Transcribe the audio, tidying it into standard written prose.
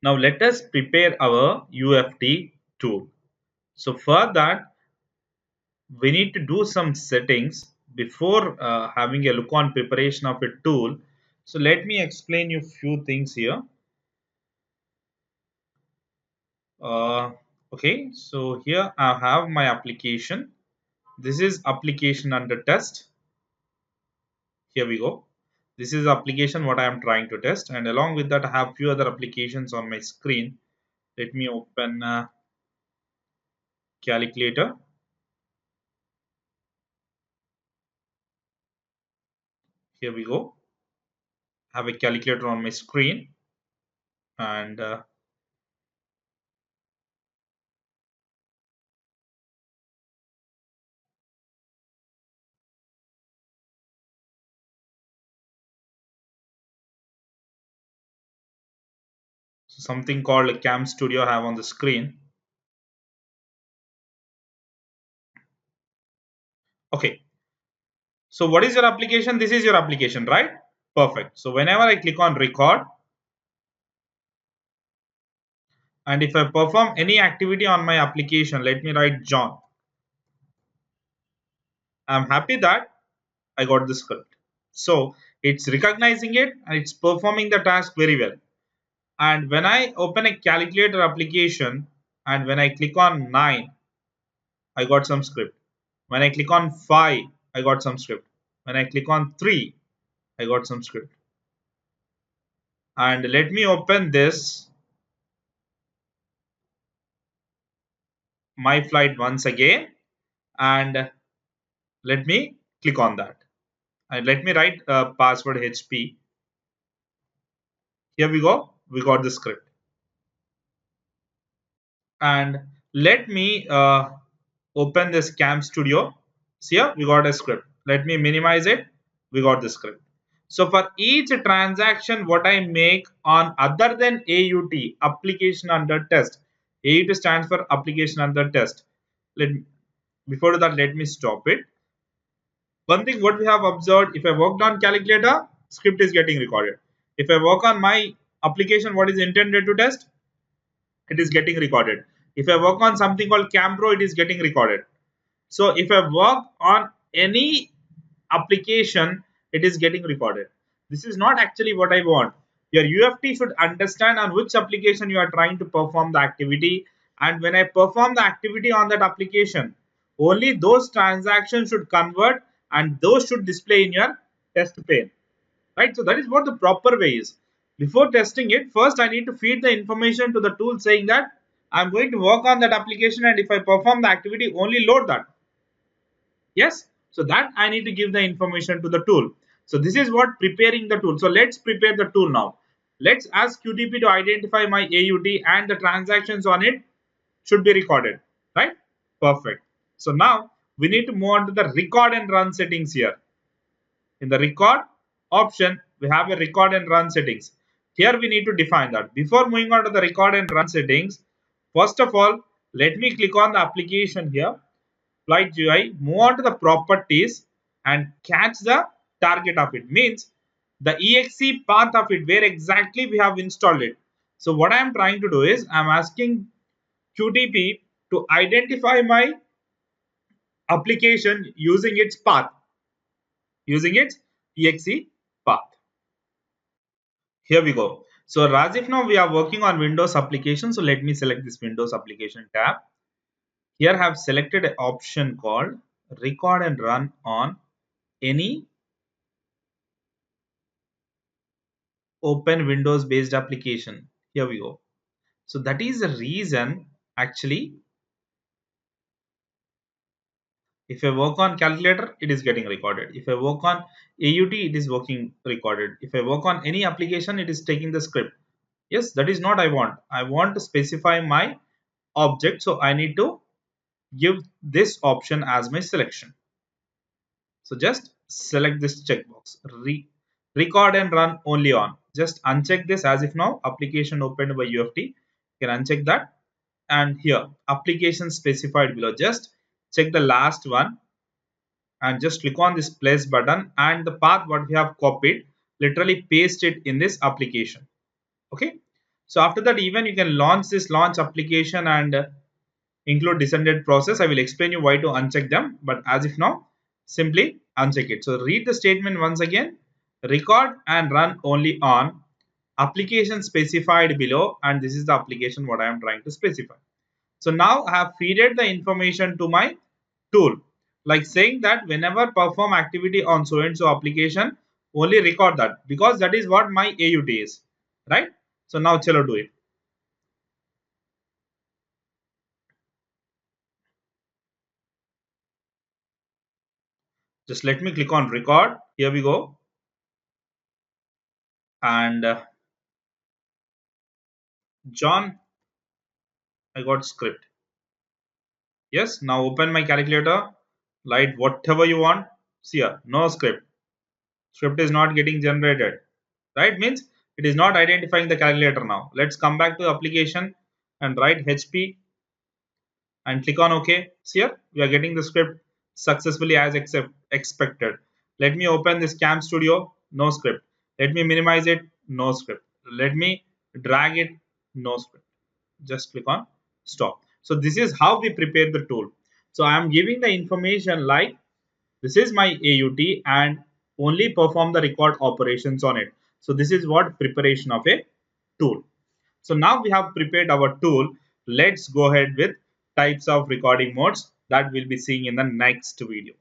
Now let us prepare our UFT tool. So for that, we need to do some settings before having a look on preparation of a tool. So let me explain you few things here. uh, okay, so here I have my application. This is application under test. Here we go. This is application what I am trying to test, and along with that I have few other applications on my screen. Let me open calculator. Here we go. I have a calculator on my screen, and something called Cam Studio I have on the screen. Okay, so what is your application? This is your application, right? Perfect. So whenever I click on record, and if I perform any activity on my application, let me write John. I'm happy that I got the script. So it's recognizing it and it's performing the task very well. And when I open a calculator application and when I click on 9, I got some script. When I click on 5, I got some script. When I click on 3, I got some script. And let me open this my flight once again, and let me click on that. And let me write password HP. Here we go. We got the script. And let me open this Cam Studio. See here, we got a script. Let me minimize it. We got the script. So for each transaction what I make on other than AUT, application under test. AUT stands for application under test. Let me, before that, let me stop it. One thing what we have observed, if I worked on calculator, script is getting recorded. If I work on my application what is intended to test, it is getting recorded. If I work on something called Cambro, it is getting recorded. So if I work on any application, it is getting recorded. This is not actually what I want. Your UFT should understand on which application you are trying to perform the activity, and when I perform the activity on that application, only those transactions should convert and those should display in your test pane. Right? So that is what the proper way is. Before testing it, first I need to feed the information to the tool saying that I'm going to work on that application, and if I perform the activity, only load that. Yes, so that I need to give the information to the tool. So this is what preparing the tool. So let's prepare the tool now. Let's ask QTP to identify my AUT, and the transactions on it should be recorded, right? Perfect. So now we need to move on to the record and run settings here. In the record option, we have a record and run settings. Here we need to define that. Before moving on to the record and run settings, first of all, let me click on the application here, Flight GUI, move on to the properties and catch the target of it. Means the exe path of it, where exactly we have installed it. So what I am trying to do is I am asking QTP to identify my application using its path, using its exe path. Here we go. So as if now we are working on Windows application. So let me select this Windows application tab. Here I have selected an option called record and run on any open Windows based application. Here we go. So that is the reason actually, if I work on calculator, it is getting recorded. If I work on AUT, it is working recorded. If I work on any application, it is taking the script. Yes, that is not I want. I want to specify my object. So I need to give this option as my selection. So just select this checkbox, record and run only on. Just uncheck this as if now application opened by UFT. You can uncheck that, and here application specified below. Just check the last one and just click on this place button, and the path what we have copied, literally paste it in this application. Okay. So after that, even you can launch this launch application and include descended process. I will explain you why to uncheck them, but as if now, simply uncheck it. So read the statement once again. Record and run only on application specified below, and this is the application what I am trying to specify. So now I have feeded the information to my tool, like saying that whenever perform activity on so and so application, only record that, because that is what my AUT is, right? So now chalo do it. Just let me click on record. Here we go. And John, I got script. Yes, now open my calculator. Write whatever you want. See here, no script. Script is not getting generated. Right? Means it is not identifying the calculator now. Let's come back to the application and write HP and click on OK. See here, we are getting the script successfully as expected. Let me open this Cam Studio. No script. Let me minimize it. No script. Let me drag it. No script. Just click on stop. So this is how we prepare the tool. So I am giving the information like this is my AUT and only perform the record operations on it. So this is what preparation of a tool. So now we have prepared our tool. Let's go ahead with types of recording modes that we'll be seeing in the next video.